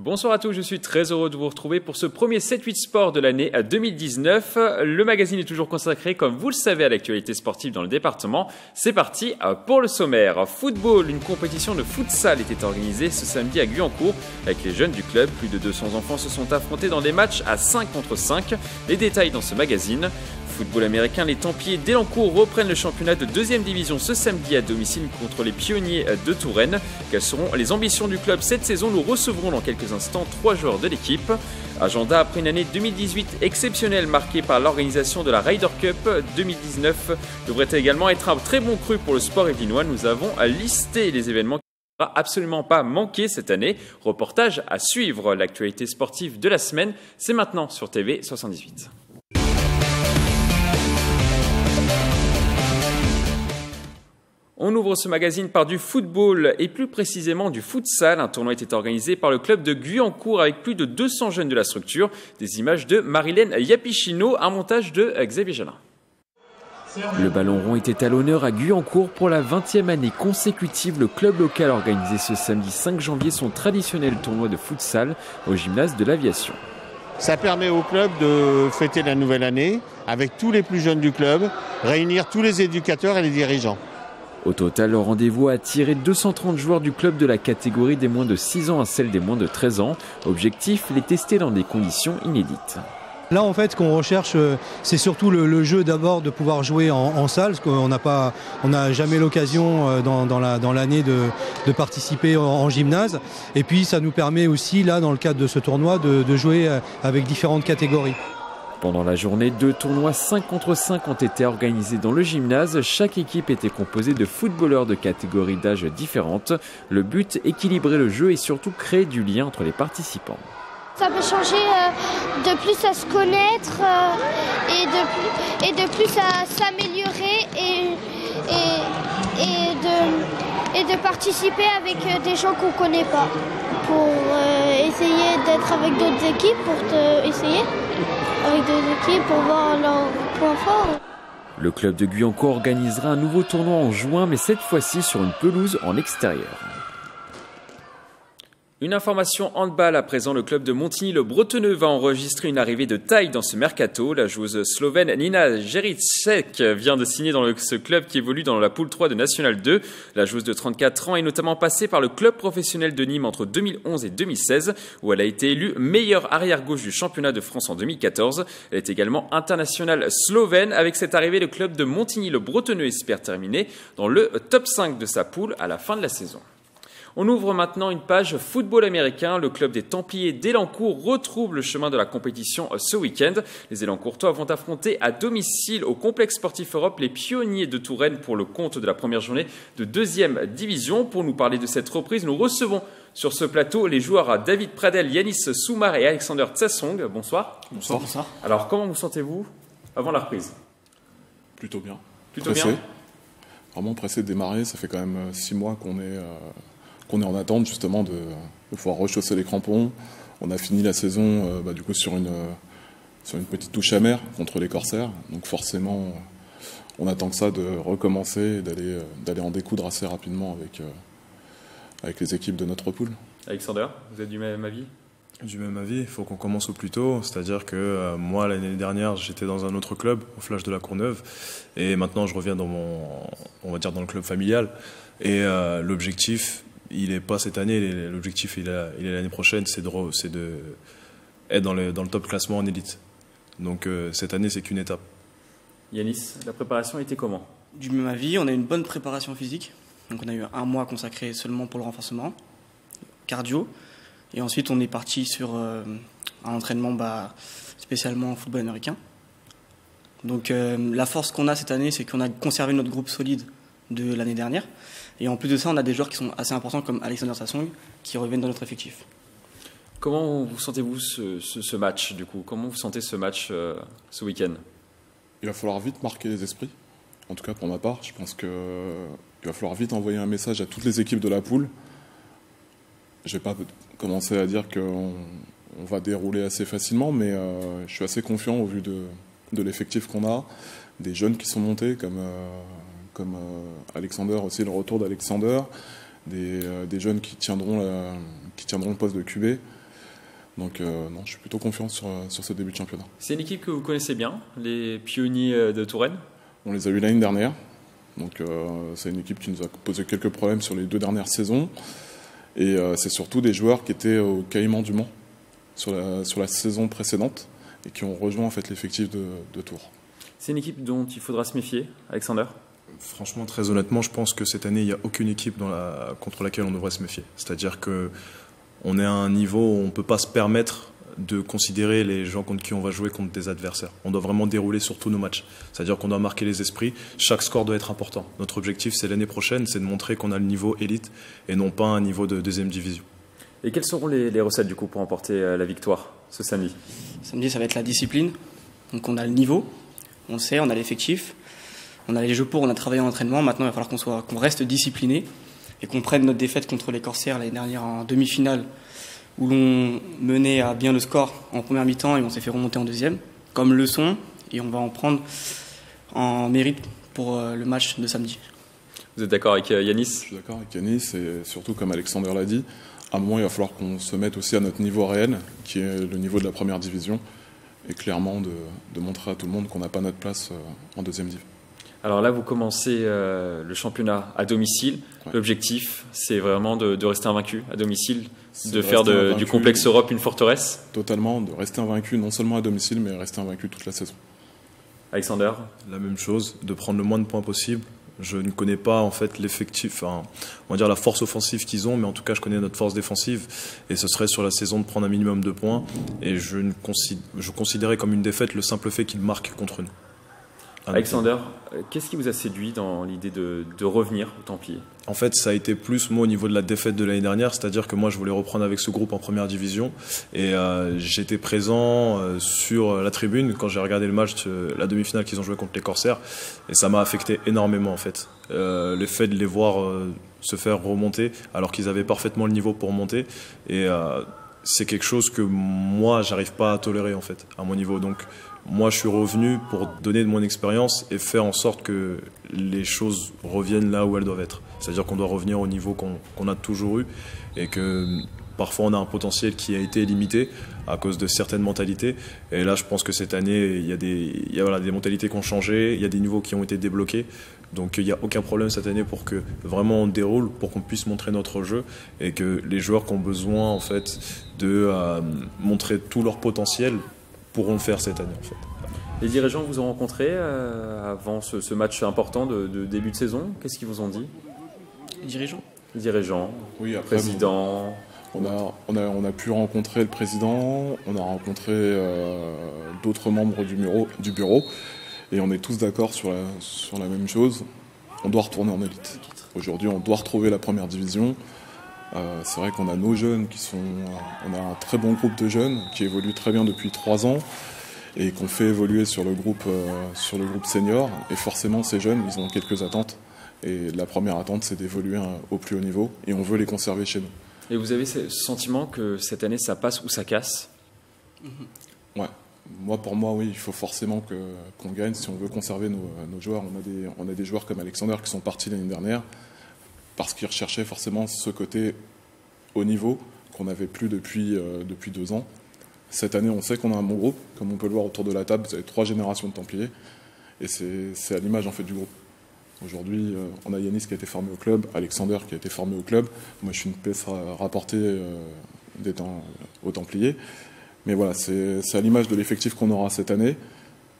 Bonsoir à tous, je suis très heureux de vous retrouver pour ce premier 7-8 sport de l'année 2019. Le magazine est toujours consacré, comme vous le savez, à l'actualité sportive dans le département. C'est parti pour le sommaire. Football, une compétition de futsal était organisée ce samedi à Guyancourt avec les jeunes du club. Plus de 200 enfants se sont affrontés dans des matchs à 5 contre 5. Les détails dans ce magazine. Football américain, les Templiers d'Élancourt reprennent le championnat de 2e division ce samedi à domicile contre les Pionniers de Touraine. Quelles seront les ambitions du club cette saison? Nous recevrons dans quelques instants 3 joueurs de l'équipe. Agenda après une année 2018 exceptionnelle marquée par l'organisation de la Ryder Cup. 2019 devrait également être un très bon cru pour le sport yvelinois. Nous avons listé les événements qui ne vont absolument pas manquer cette année. Reportage à suivre. L'actualité sportive de la semaine, c'est maintenant sur TV 78. On ouvre ce magazine par du football et plus précisément du futsal. Un tournoi était organisé par le club de Guyancourt avec plus de 200 jeunes de la structure. Des images de Marilène Yapichino, un montage de Xavier Jalin. Le ballon rond était à l'honneur à Guyancourt. Pour la 20e année consécutive, le club local a organisé ce samedi 5 janvier son traditionnel tournoi de futsal au gymnase de l'Aviation. Ça permet au club de fêter la nouvelle année avec tous les plus jeunes du club, réunir tous les éducateurs et les dirigeants. Au total, le rendez-vous a attiré 230 joueurs du club de la catégorie des moins de 6 ans à celle des moins de 13 ans. Objectif, les tester dans des conditions inédites. Là, en fait, ce qu'on recherche, c'est surtout le jeu d'abord de pouvoir jouer en salle, parce qu'on n'a jamais l'occasion dans l'année de participer en gymnase. Et puis, ça nous permet aussi, là, dans le cadre de ce tournoi, de jouer avec différentes catégories. Pendant la journée, 2 tournois 5 contre 5 ont été organisés dans le gymnase. Chaque équipe était composée de footballeurs de catégories d'âge différentes. Le but, équilibrer le jeu et surtout créer du lien entre les participants. Ça peut changer de plus à se connaître et de plus à s'améliorer et de participer avec des gens qu'on ne connaît pas. Pour essayer d'être avec d'autres équipes, avec d'autres équipes pour voir leurs points forts. Le club de Guyancourt organisera un nouveau tournoi en juin, mais cette fois-ci sur une pelouse en extérieur. Une information handball à présent, le club de Montigny-le-Bretonneux va enregistrer une arrivée de taille dans ce mercato. La joueuse slovène Nina Jericek vient de signer dans ce club qui évolue dans la poule 3 de National 2. La joueuse de 34 ans est notamment passée par le club professionnel de Nîmes entre 2011 et 2016, où elle a été élue meilleure arrière-gauche du championnat de France en 2014. Elle est également internationale slovène. Avec cette arrivée, le club de Montigny-le-Bretonneux espère terminer dans le top 5 de sa poule à la fin de la saison. On ouvre maintenant une page football américain. Le club des Templiers d'Élancourt retrouve le chemin de la compétition ce week-end. Les Élancourtois vont affronter à domicile au complexe sportif Europe les Pionniers de Touraine pour le compte de la première journée de 2e division. Pour nous parler de cette reprise, nous recevons sur ce plateau les joueurs David Pradel, Yanis Soumar et Alexander Tsassong. Bonsoir. Bonsoir. Alors, comment vous sentez-vous avant la reprise? Plutôt bien. Plutôt pressé. bien. Vraiment pressé de démarrer. Ça fait quand même 6 mois qu'on est en attente justement de pouvoir rechausser les crampons. On a fini la saison du coup sur une petite touche amère contre les Corsaires. Donc forcément, on attend que ça de recommencer et d'aller en découdre assez rapidement avec les équipes de notre poule. Alexander, vous êtes du même avis? Du même avis, il faut qu'on commence au plus tôt. C'est-à-dire que moi, l'année dernière, j'étais dans un autre club, au Flash de la Courneuve. Et maintenant, je reviens dans dans le club familial. Et l'objectif, il n'est pas cette année, l'objectif il est l'année prochaine, c'est de être dans le top classement en élite. Donc cette année, c'est qu'une étape. Yanis, la préparation était comment? Du même avis, on a eu une bonne préparation physique. Donc on a eu 1 mois consacré seulement pour le renforcement, cardio. Et ensuite, on est parti sur un entraînement spécialement en football américain. Donc la force qu'on a cette année, c'est qu'on a conservé notre groupe solide de l'année dernière. Et en plus de ça, on a des joueurs qui sont assez importants comme Alexander Tsassong qui reviennent dans notre effectif. Comment vous sentez-vous ce match du coup? Comment vous sentez ce match ce week-end? Il va falloir vite marquer les esprits. En tout cas pour ma part, je pense qu'il va falloir vite envoyer un message à toutes les équipes de la poule. Je ne vais pas commencer à dire qu'on va dérouler assez facilement, mais je suis assez confiant au vu de l'effectif qu'on a, des jeunes qui sont montés comme Alexander aussi, le retour d'Alexander, des jeunes qui tiendront le poste de QB. Donc non, je suis plutôt confiant sur ce début de championnat. C'est une équipe que vous connaissez bien, les Pionniers de Touraine? On les a eu l'année dernière. Donc c'est une équipe qui nous a posé quelques problèmes sur les 2 dernières saisons. Et c'est surtout des joueurs qui étaient au Caïman du Mans sur la saison précédente et qui ont rejoint en fait l'effectif de Tours. C'est une équipe dont il faudra se méfier, Alexander? Franchement, très honnêtement, je pense que cette année, il n'y a aucune équipe contre laquelle on devrait se méfier. C'est-à-dire qu'on est à un niveau où on ne peut pas se permettre de considérer les gens contre qui on va jouer contre des adversaires. On doit vraiment dérouler sur tous nos matchs. C'est-à-dire qu'on doit marquer les esprits. Chaque score doit être important. Notre objectif, c'est l'année prochaine, c'est de montrer qu'on a le niveau élite et non pas un niveau de 2e division. Et quelles seront les recettes du coup pour emporter la victoire ce samedi? Samedi, ça va être la discipline. Donc on a le niveau, on le sait, on a l'effectif, on a les jeux on a travaillé en entraînement. Maintenant, il va falloir qu'on reste discipliné et qu'on prenne notre défaite contre les Corsaires l'année dernière en demi-finale, où l'on menait à bien le score en première mi-temps et on s'est fait remonter en deuxième, comme leçon, et on va en prendre en mérite pour le match de samedi. Vous êtes d'accord avec Yanis? Je suis d'accord avec Yanis, et surtout comme Alexander l'a dit, à un moment il va falloir qu'on se mette aussi à notre niveau réel, qui est le niveau de la première division, et clairement de montrer à tout le monde qu'on n'a pas notre place en 2e division. Alors là, vous commencez le championnat à domicile. Ouais. L'objectif, c'est vraiment de rester invaincu à domicile, de faire du complexe Europe une forteresse. Totalement, de rester invaincu non seulement à domicile, mais rester invaincu toute la saison. Alexander? La même chose, de prendre le moins de points possible. Je ne connais pas en fait l'effectif, on va dire la force offensive qu'ils ont, mais en tout cas je connais notre force défensive, et ce serait sur la saison de prendre un minimum de points. Et je considérais comme une défaite le simple fait qu'ils marquent contre nous. Alexander, qu'est-ce qui vous a séduit dans l'idée de revenir aux Templiers? En fait, ça a été plus moi au niveau de la défaite de l'année dernière, c'est-à-dire que moi je voulais reprendre avec ce groupe en première division, et j'étais présent sur la tribune quand j'ai regardé le match, la demi-finale qu'ils ont joué contre les Corsaires, et ça m'a affecté énormément en fait. Le fait de les voir se faire remonter alors qu'ils avaient parfaitement le niveau pour monter, et c'est quelque chose que moi j'arrive pas à tolérer en fait à mon niveau. Donc moi je suis revenu pour donner de mon expérience et faire en sorte que les choses reviennent là où elles doivent être. C'est-à-dire qu'on doit revenir au niveau qu'on a toujours eu, et que parfois on a un potentiel qui a été limité à cause de certaines mentalités. Et là je pense que cette année il y a des mentalités qui ont changé, il y a des niveaux qui ont été débloqués. Donc il n'y a aucun problème cette année pour que vraiment on déroule, pour qu'on puisse montrer notre jeu, et que les joueurs qui ont besoin en fait de montrer tout leur potentiel pourront le faire cette année en fait. Les dirigeants vous ont rencontré avant ce match important de début de saison. Qu'est-ce qu'ils vous ont dit? Les dirigeants? Les dirigeants, oui, après, président. On a pu rencontrer le président, on a rencontré d'autres membres du bureau, et on est tous d'accord sur la même chose. On doit retourner en élite. Aujourd'hui, on doit retrouver la première division. C'est vrai qu'on a nos jeunes on a un très bon groupe de jeunes qui évoluent très bien depuis 3 ans et qu'on fait évoluer sur le groupe senior. Et forcément, ces jeunes, ils ont quelques attentes. Et la première attente, c'est d'évoluer au plus haut niveau, et on veut les conserver chez nous. Et vous avez ce sentiment que cette année, ça passe ou ça casse? Ouais. Pour moi, oui, il faut forcément qu'on gagne si on veut conserver nos joueurs. On a des joueurs comme Alexander qui sont partis l'année dernière parce qu'ils recherchaient forcément ce côté haut niveau qu'on n'avait plus depuis 2 ans. Cette année, on sait qu'on a un bon groupe. Comme on peut le voir autour de la table, vous avez 3 générations de Templiers, et c'est à l'image en fait du groupe. Aujourd'hui, on a Yanis qui a été formé au club, Alexander qui a été formé au club. Moi, je suis une pièce rapportée aux Templiers. Mais voilà, c'est à l'image de l'effectif qu'on aura cette année.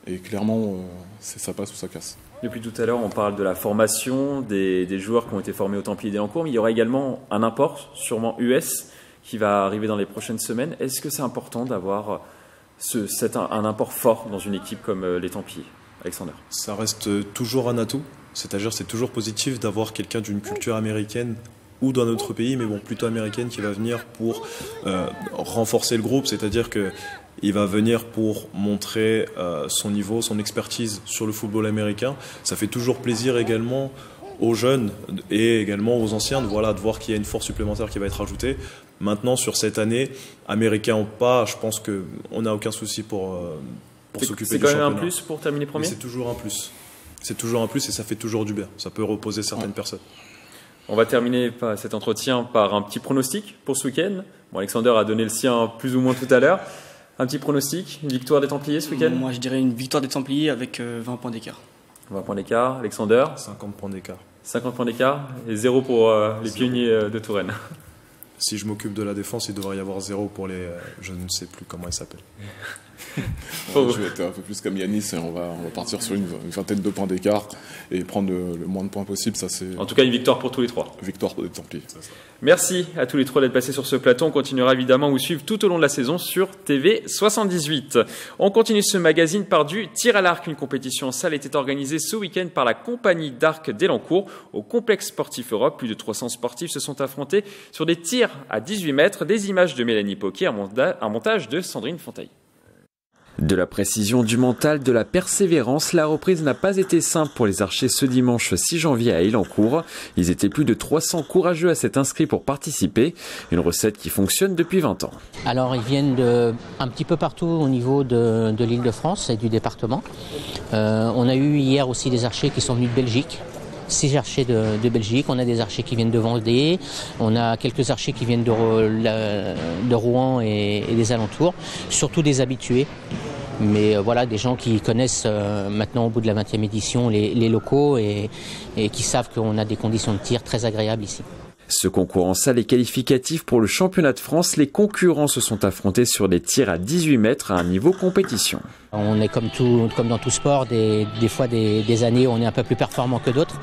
Et clairement, ça passe ou ça casse. Depuis tout à l'heure, on parle de la formation des joueurs qui ont été formés aux Templiers d'Élancourt. Mais il y aura également un import, sûrement US, qui va arriver dans les prochaines semaines. Est-ce que c'est important d'avoir un import fort dans une équipe comme les Templiers, Alexander? Ça reste toujours un atout. C'est-à-dire c'est toujours positif d'avoir quelqu'un d'une culture américaine ou d'un autre pays, mais bon, plutôt américaine, qui va venir pour renforcer le groupe. C'est-à-dire qu'il va venir pour montrer son niveau, son expertise sur le football américain. Ça fait toujours plaisir également aux jeunes et également aux anciens de voir qu'il y a une force supplémentaire qui va être ajoutée. Maintenant, sur cette année, américain ou pas, je pense qu'on n'a aucun souci pour s'occuper du championnat. C'est quand même un plus pour terminer premier? C'est toujours un plus. C'est toujours un plus, et ça fait toujours du bien. Ça peut reposer certaines personnes. On va terminer cet entretien par un petit pronostic pour ce week-end. Bon, Alexander a donné le sien plus ou moins tout à l'heure. Un petit pronostic, une victoire des Templiers ce week-end? Moi, je dirais une victoire des Templiers avec 20 points d'écart. 20 points d'écart. Alexander? 50 points d'écart. 50 points d'écart et 0 pour les pionniers de Touraine. Si je m'occupe de la défense, il devrait y avoir 0 pour les... je ne sais plus comment ils s'appellent. Je vais être un peu plus comme Yanis et on va partir sur une vingtaine de points d'écart et prendre le moins de points possible. Ça, c'est en tout cas une victoire pour tous les trois. Victoire pour les Templiers. Merci à tous les trois d'être passés sur ce plateau. On continuera évidemment à vous suivre tout au long de la saison sur TV 78. On continue ce magazine par du tir à l'arc. Une compétition en salle était organisée ce week-end par la compagnie d'arc d'Elancourt au complexe sportif Europe. Plus de 300 sportifs se sont affrontés sur des tirs à 18 mètres. Des images de Mélanie Poquet, un montage de Sandrine Fontaine. De la précision, du mental, de la persévérance, la reprise n'a pas été simple pour les archers ce dimanche 6 janvier à Elancourt. Ils étaient plus de 300 courageux à s'être inscrits pour participer. Une recette qui fonctionne depuis 20 ans. Alors ils viennent un petit peu partout au niveau de l'Île-de-France et du département. On a eu hier aussi des archers qui sont venus de Belgique. 6 archers de Belgique, on a des archers qui viennent de Vendée, on a quelques archers qui viennent de Rouen et des alentours, surtout des habitués. Mais voilà, des gens qui connaissent maintenant au bout de la 20e édition les locaux et qui savent qu'on a des conditions de tir très agréables ici. Ce concours en salle est qualificatif pour le championnat de France. Les concurrents se sont affrontés sur des tirs à 18 mètres à un niveau compétition. On est comme dans tout sport, des fois des années où on est un peu plus performant que d'autres.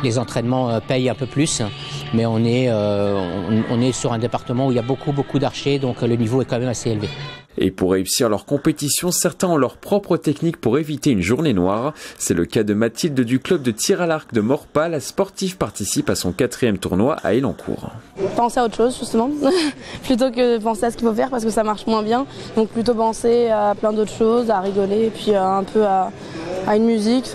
Les entraînements payent un peu plus, mais on est sur un département où il y a beaucoup d'archers, donc le niveau est quand même assez élevé. Et pour réussir leur compétition, certains ont leur propre technique pour éviter une journée noire. C'est le cas de Mathilde du club de tir à l'arc de Morpas. La sportive participe à son 4e tournoi à Elancourt. Penser à autre chose justement, plutôt que penser à ce qu'il faut faire parce que ça marche moins bien. Donc plutôt penser à plein d'autres choses, à rigoler et puis un peu à une musique.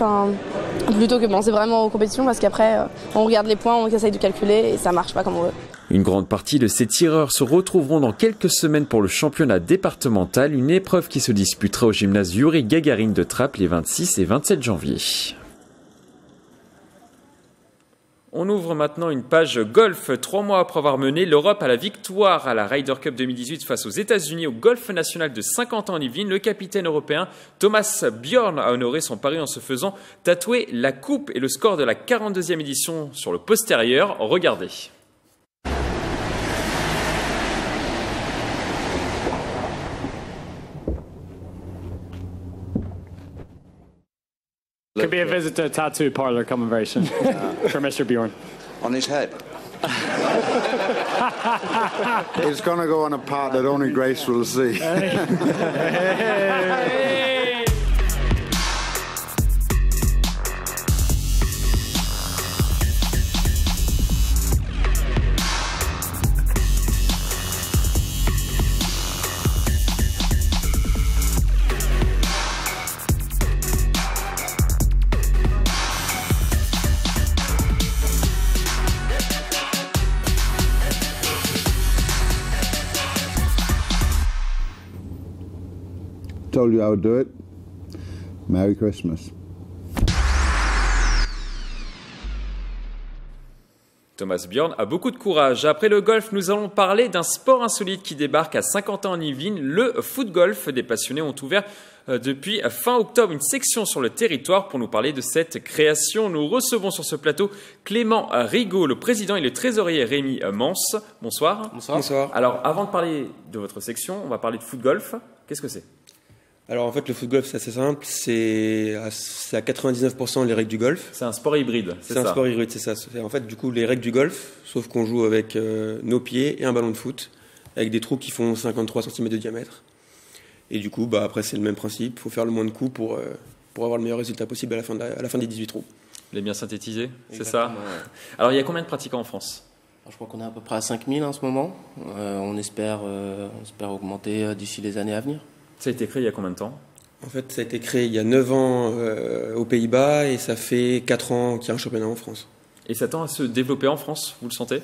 Plutôt que penser vraiment aux compétitions parce qu'après on regarde les points, on essaye de calculer et ça marche pas comme on veut. Une grande partie de ces tireurs se retrouveront dans quelques semaines pour le championnat départemental, une épreuve qui se disputera au gymnase Yuri Gagarin de Trappes les 26 et 27 janvier. On ouvre maintenant une page golf. 3 mois après avoir mené l'Europe à la victoire à la Ryder Cup 2018 face aux États-Unis au golf national de Saint-Quentin-en-Yvelines, le capitaine européen Thomas Bjorn a honoré son pari en se faisant tatouer la coupe et le score de la 42e édition sur le postérieur. Regardez. Could be a visit to a tattoo parlor coming very soon for Mr. Bjorn. On his head. It's going to go on a part that only Grace will see. Told you I would do it. Merry Christmas. Thomas Bjorn a beaucoup de courage. Après le golf, nous allons parler d'un sport insolite qui débarque à Saint-Quentin-en-Yvelines, le foot-golf. Des passionnés ont ouvert depuis fin octobre une section sur le territoire pour nous parler de cette création. Nous recevons sur ce plateau Clément Rigaud, le président et le trésorier Rémi Mans. Bonsoir. Bonsoir. Alors, avant de parler de votre section, on va parler de foot-golf. Qu'est-ce que c'est ? Alors en fait le foot golf c'est assez simple, c'est à 99% les règles du golf. C'est un sport hybride, c'est ça ? C'est un sport hybride, c'est ça. En fait du coup les règles du golf, sauf qu'on joue avec nos pieds et un ballon de foot, avec des trous qui font 53 cm de diamètre. Et du coup après c'est le même principe, il faut faire le moins de coups pour avoir le meilleur résultat possible à la fin des 18 trous. Vous l'avez bien synthétisé, c'est ça ? Ouais. Alors il y a combien de pratiquants en France ? Je crois qu'on est à peu près à 5000 en ce moment. On espère augmenter d'ici les années à venir. Ça a été créé il y a combien de temps ? En fait, ça a été créé il y a 9 ans aux Pays-Bas et ça fait 4 ans qu'il y a un championnat en France. Et ça tend à se développer en France, vous le sentez ?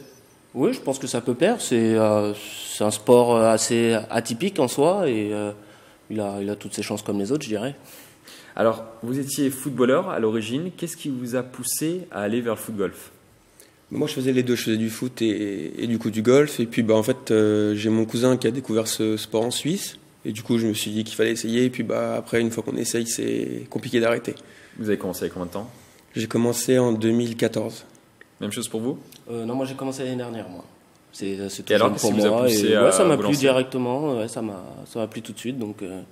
Oui, je pense que ça peut plaire. C'est un sport assez atypique en soi et il a toutes ses chances comme les autres, je dirais. Alors, vous étiez footballeur à l'origine. Qu'est-ce qui vous a poussé à aller vers le foot-golf ? Moi, je faisais les deux. Je faisais du foot et du coup du golf. Et puis, en fait, j'ai mon cousin qui a découvert ce sport en Suisse. Et du coup, je me suis dit qu'il fallait essayer. Et puis, après, une fois qu'on essaye, c'est compliqué d'arrêter. Vous avez commencé avec combien de temps? J'ai commencé en 2014. Même chose pour vous? Non, moi j'ai commencé l'année dernière, moi. C'est tout et alors, jeune pour vous a moi. poussé Et, à ça m'a vous plu lancer directement. Ouais, ça m'a plu tout de suite. Donc, à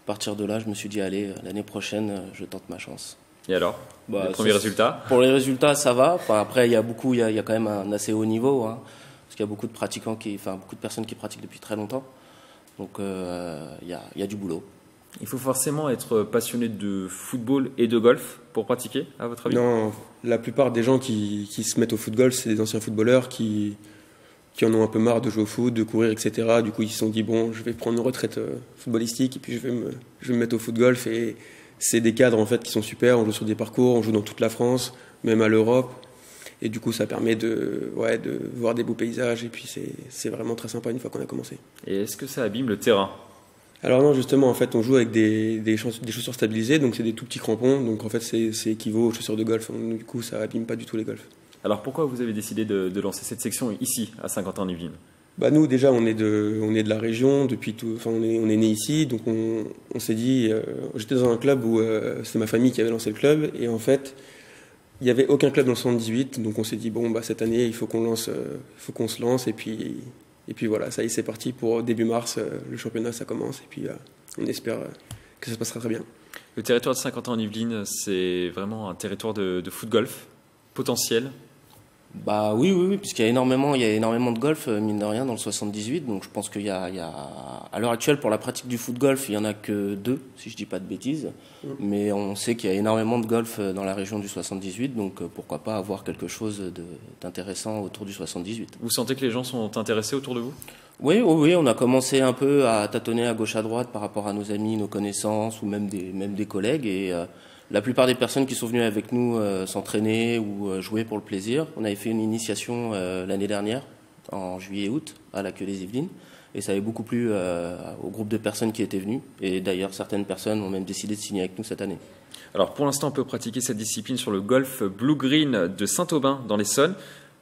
partir de là, je me suis dit, allez, l'année prochaine, je tente ma chance. Et alors, les premiers résultats? Pour les résultats, ça va. Enfin, après, il y a quand même un assez haut niveau, hein, parce qu'il y a beaucoup de pratiquants beaucoup de personnes qui pratiquent depuis très longtemps. Donc, il y a du boulot. Il faut forcément être passionné de football et de golf pour pratiquer, à votre avis? Non, la plupart des gens qui se mettent au foot-golf, c'est des anciens footballeurs qui en ont un peu marre de jouer au foot, de courir, etc. Du coup, ils se sont dit, bon, je vais prendre une retraite footballistique et puis je vais me mettre au foot-golf. Et c'est des cadres en fait qui sont super. On joue sur des parcours, on joue dans toute la France, même à l'Europe. Et du coup, ça permet de voir des beaux paysages. Et puis, c'est vraiment très sympa une fois qu'on a commencé. Et est-ce que ça abîme le terrain? Alors non, justement, en fait, on joue avec des chaussures stabilisées, donc c'est des tout petits crampons, donc en fait, c'est équivaut aux chaussures de golf, donc, du coup, ça abîme pas du tout les golfs. Alors pourquoi vous avez décidé de lancer cette section ici, à Saint-Quentin-en-Yvelines? Nous, déjà, on est de la région, on est né ici, donc on s'est dit, j'étais dans un club où c'était ma famille qui avait lancé le club, et en fait, il n'y avait aucun club dans le 78, donc on s'est dit, bon, cette année, il faut qu'on se lance, et puis voilà, ça y est, c'est parti pour début mars, le championnat, ça commence, et puis on espère que ça se passera très bien. Le territoire de Saint-Quentin-en-Yvelines, c'est vraiment un territoire de foot-golf potentiel? Oui, puisqu'il y a énormément de golf, mine de rien, dans le 78, donc je pense qu'il y a à l'heure actuelle, pour la pratique du foot-golf, il n'y en a que 2, si je ne dis pas de bêtises, mais on sait qu'il y a énormément de golf dans la région du 78, donc pourquoi pas avoir quelque chose d'intéressant autour du 78. Vous sentez que les gens sont intéressés autour de vous? Oui, on a commencé un peu à tâtonner à gauche à droite par rapport à nos amis, nos connaissances ou même des collègues, et la plupart des personnes qui sont venues avec nous s'entraîner ou jouer pour le plaisir. On avait fait une initiation l'année dernière, en juillet-août, à la Queue des Yvelines, et ça avait beaucoup plu au groupe de personnes qui étaient venues, et d'ailleurs certaines personnes ont même décidé de signer avec nous cette année. Alors pour l'instant, on peut pratiquer cette discipline sur le golf Blue Green de Saint-Aubin dans l'Essonne,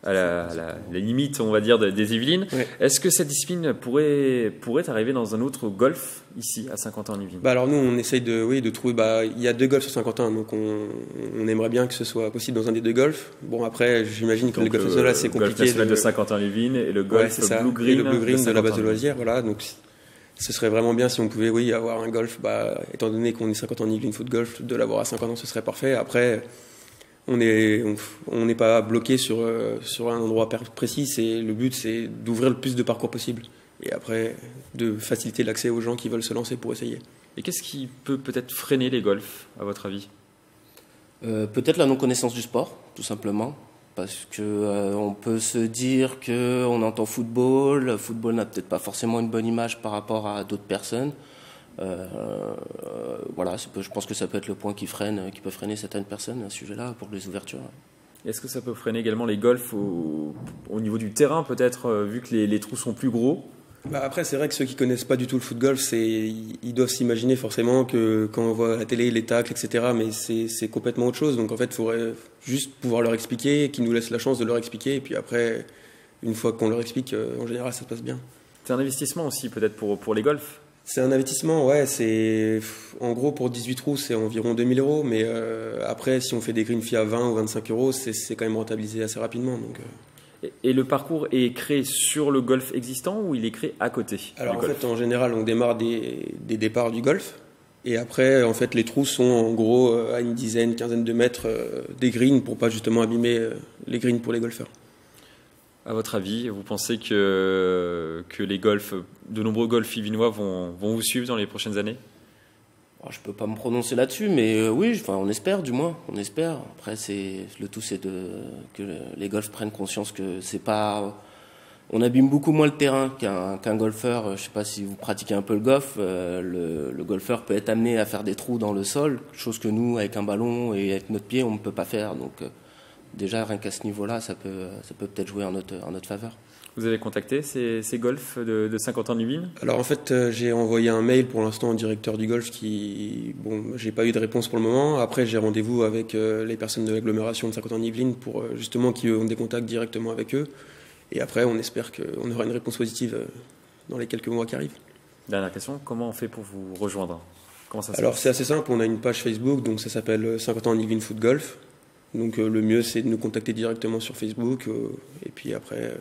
à la limite, on va dire, des Yvelines. Ouais. Est-ce que cette discipline pourrait arriver dans un autre golf ici, à Saint-Quentin-en-Yvelines? Alors nous, on essaye de trouver... il y a 2 golfs sur Saint-Quentin, donc on aimerait bien que ce soit possible dans un des 2 golfs. Bon, après, j'imagine que le golf national, c'est compliqué. Le golf national de Saint-Quentin-en-Yvelines et le golf Blue Green de la base de loisirs. Voilà, donc ce serait vraiment bien si on pouvait avoir un golf, étant donné qu'on est Saint-Quentin-en-Yvelines foot golf, de l'avoir à Saint-Quentin, ce serait parfait. Après... On n'est pas bloqué sur un endroit précis. Le but, c'est d'ouvrir le plus de parcours possible. Et après, de faciliter l'accès aux gens qui veulent se lancer pour essayer. Et qu'est-ce qui peut-être freiner les golfs, à votre avis? Peut-être la non-connaissance du sport, tout simplement. Parce qu'on peut se dire qu'on entend football. Le football n'a peut-être pas forcément une bonne image par rapport à d'autres personnes. Voilà, je pense que ça peut être le point qui peut freiner certaines personnes à ce sujet-là pour les ouvertures. Est-ce que ça peut freiner également les golfs au niveau du terrain, peut-être, vu que les trous sont plus gros? Après, c'est vrai que ceux qui connaissent pas du tout le foot golf, ils doivent s'imaginer forcément que quand on voit à la télé les tacles, etc., mais c'est complètement autre chose. Donc en fait, il faudrait juste pouvoir leur expliquer, qu'ils nous laissent la chance de leur expliquer, et puis après, une fois qu'on leur explique, en général, ça se passe bien. C'est un investissement aussi, peut-être, pour les golfs? C'est un investissement, ouais. En gros, pour 18 trous, c'est environ 2 000 €. Mais après, si on fait des green fees à 20 ou 25 €, c'est quand même rentabilisé assez rapidement. Donc, Et le parcours est créé sur le golf existant ou il est créé à côté? Alors en fait, en général, on démarre des départs du golf. Et après, en fait, les trous sont en gros à une quinzaine de mètres des greens pour pas justement abîmer les greens pour les golfeurs. À votre avis, vous pensez que de nombreux golfs yvelinois vont vous suivre dans les prochaines années? Je peux pas me prononcer là-dessus, mais oui, on espère du moins. On espère. Après, le tout, c'est que les golfs prennent conscience que c'est pas... On abîme beaucoup moins le terrain qu'un golfeur. Je sais pas si vous pratiquez un peu le golf. Le golfeur peut être amené à faire des trous dans le sol, chose que nous, avec un ballon et avec notre pied, on ne peut pas faire. Donc déjà, rien qu'à ce niveau-là, ça peut peut-être jouer en notre faveur. Vous avez contacté ces golfs de Saint-Quentin-en-Yvelines? Alors en fait, j'ai envoyé un mail pour l'instant au directeur du golf j'ai pas eu de réponse pour le moment. Après, j'ai rendez-vous avec les personnes de l'agglomération de Saint-Quentin-en-Yvelines pour justement qui ont des contacts directement avec eux. Et après, on espère qu'on aura une réponse positive dans les quelques mois qui arrivent. Dernière question, comment on fait pour vous rejoindre? Comment ça se Alors passe? c'est assez simple, on a une page Facebook, donc ça s'appelle Saint-Quentin-en-Yvelines Foot Golf. Donc le mieux c'est de nous contacter directement sur Facebook et puis après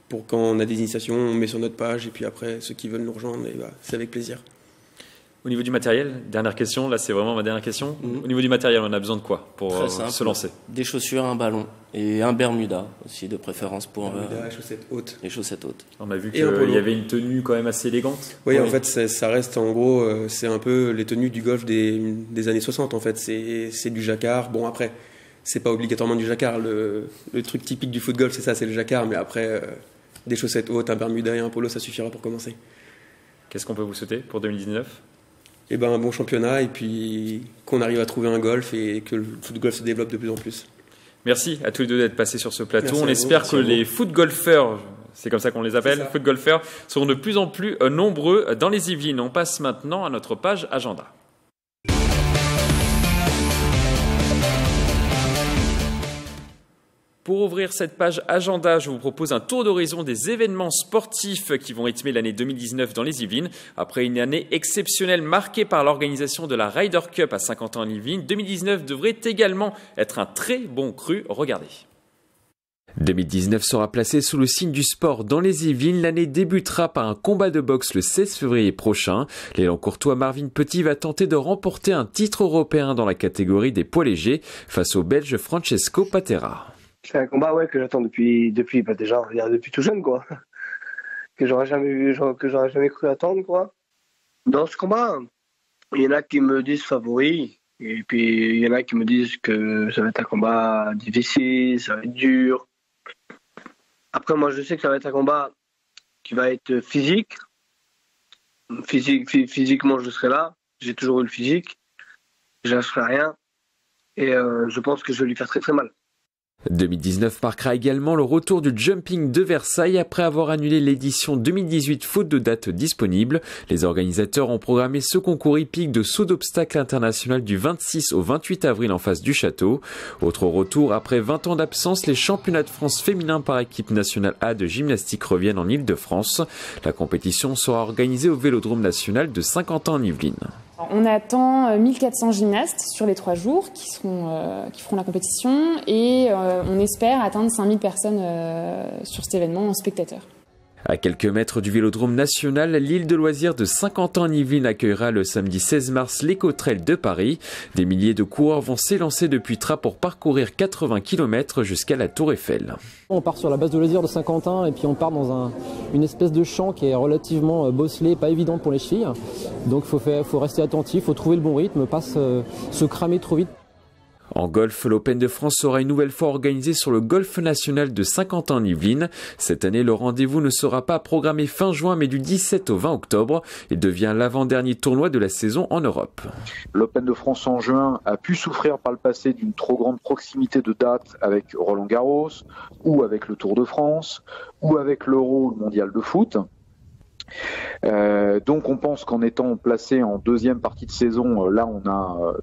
pour quand on a des initiations on met sur notre page et puis après ceux qui veulent nous rejoindre c'est avec plaisir. Au niveau du matériel, dernière question, là c'est vraiment ma dernière question. Au niveau du matériel, on a besoin de quoi pour se lancer? Des chaussures, un ballon et un Bermuda aussi de préférence pour Bermuda, chaussettes hautes. Les chaussettes hautes. On a vu qu'il y avait une tenue quand même assez élégante. Oui, en fait ça reste en gros c'est un peu les tenues du golf des années 60 en fait, c'est du jacquard. Bon après c'est pas obligatoirement du jacquard, le truc typique du foot golf c'est le jacquard, mais après des chaussettes hautes, un Bermuda et un polo ça suffira pour commencer. Qu'est-ce qu'on peut vous souhaiter pour 2019? Un bon championnat et puis qu'on arrive à trouver un golf et que le foot golf se développe de plus en plus. Merci à tous les deux d'être passés sur ce plateau. On espère que les foot golfeurs, c'est comme ça qu'on les appelle, foot golfeurs, seront de plus en plus nombreux dans les Yvelines. On passe maintenant à notre page agenda. Pour ouvrir cette page agenda, je vous propose un tour d'horizon des événements sportifs qui vont rythmer l'année 2019 dans les Yvelines. Après une année exceptionnelle marquée par l'organisation de la Ryder Cup à Saint-Quentin-en-Yvelines, 2019 devrait également être un très bon cru. Regardez. 2019 sera placé sous le signe du sport dans les Yvelines. L'année débutera par un combat de boxe le 16 février prochain. L'élan courtois Marvin Petit va tenter de remporter un titre européen dans la catégorie des poids légers face au Belge Francesco Patera. C'est un combat que j'attends depuis tout jeune quoi. Que j'aurais jamais cru attendre quoi. Dans ce combat, il y en a qui me disent favori et puis il y en a qui me disent que ça va être un combat difficile, ça va être dur. Après moi je sais que ça va être un combat qui va être physique. Physiquement je serai là, j'ai toujours eu le physique, je lâcherai rien et je pense que je vais lui faire très très mal. 2019 marquera également le retour du jumping de Versailles après avoir annulé l'édition 2018 faute de date disponible. Les organisateurs ont programmé ce concours hippique de saut d'obstacles international du 26 au 28 avril en face du château. Autre retour, après 20 ans d'absence, les championnats de France féminins par équipe nationale A de gymnastique reviennent en Île-de-France. La compétition sera organisée au Vélodrome national de Saint-Quentin-en-Yvelines. On attend 1400 gymnastes sur les 3 jours qui feront la compétition et on espère atteindre 5000 personnes sur cet événement en spectateurs. À quelques mètres du Vélodrome national, l'île de loisirs de Saint-Quentin-en-Yvelines accueillera le samedi 16 mars l'Éco-Trail de Paris. Des milliers de coureurs vont s'élancer depuis Trappes pour parcourir 80 km jusqu'à la Tour Eiffel. On part sur la base de loisirs de Saint-Quentin et puis on part dans une espèce de champ qui est relativement bosselé, pas évident pour les chevilles. Donc il faut rester attentif, il faut trouver le bon rythme, pas se cramer trop vite. En golf, l'Open de France sera une nouvelle fois organisé sur le Golf National de Saint-Quentin-en-Yvelines. Cette année, le rendez-vous ne sera pas programmé fin juin, mais du 17 au 20 octobre. Il devient l'avant-dernier tournoi de la saison en Europe. L'Open de France en juin a pu souffrir par le passé d'une trop grande proximité de date avec Roland-Garros, ou avec le Tour de France, ou avec l'Euro, le Mondial de foot. Donc on pense qu'en étant placé en deuxième partie de saison, là on a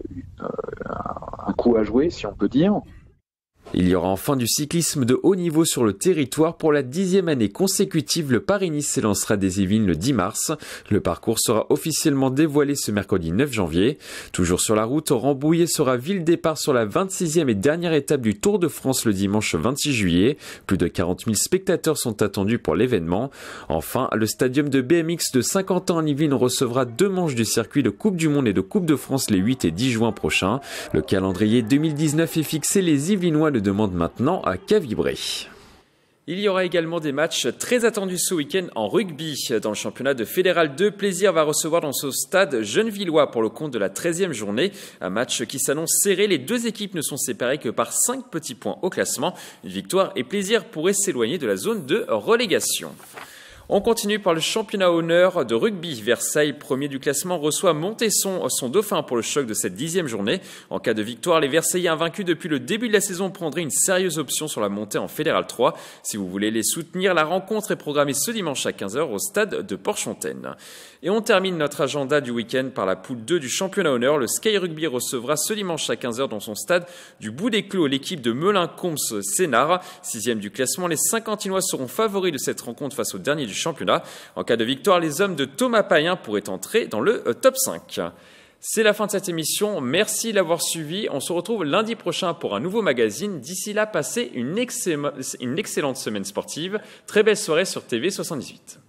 un coup à jouer, si on peut dire. Il y aura enfin du cyclisme de haut niveau sur le territoire. Pour la 10e année consécutive, le Paris-Nice s'élancera des Yvelines le 10 mars. Le parcours sera officiellement dévoilé ce mercredi 9 janvier. Toujours sur la route, Rambouillet sera ville-départ sur la 26e et dernière étape du Tour de France le dimanche 26 juillet. Plus de 40 000 spectateurs sont attendus pour l'événement. Enfin, le stadium de BMX de Saint-Quentin-en-Yvelines recevra 2 manches du circuit de Coupe du Monde et de Coupe de France les 8 et 10 juin prochains. Le calendrier 2019 est fixé, les Yvelinois ne demandent maintenant à qu'à vibrer. Il y aura également des matchs très attendus ce week-end en rugby. Dans le championnat de Fédéral 2, Plaisir va recevoir dans ce stade Gennevillois pour le compte de la 13e journée. Un match qui s'annonce serré. Les 2 équipes ne sont séparées que par 5 petits points au classement. Une victoire et Plaisir pourrait s'éloigner de la zone de relégation. On continue par le championnat honneur de rugby. Versailles, premier du classement, reçoit Montesson, son dauphin, pour le choc de cette 10e journée. En cas de victoire, les Versaillais invaincus depuis le début de la saison prendraient une sérieuse option sur la montée en Fédéral 3. Si vous voulez les soutenir, la rencontre est programmée ce dimanche à 15h au stade de Porchefontaine. Et on termine notre agenda du week-end par la poule 2 du championnat honneur. Le Sky Rugby recevra ce dimanche à 15h dans son stade du Bout des Clos l'équipe de Melun-Combes-Sénart. 6e du classement, les Saint-Quentinois seront favoris de cette rencontre face au dernier du championnat. En cas de victoire, les hommes de Thomas Payen pourraient entrer dans le top 5. C'est la fin de cette émission. Merci de l'avoir suivi. On se retrouve lundi prochain pour un nouveau magazine. D'ici là, passez une excellente semaine sportive. Très belle soirée sur TV78.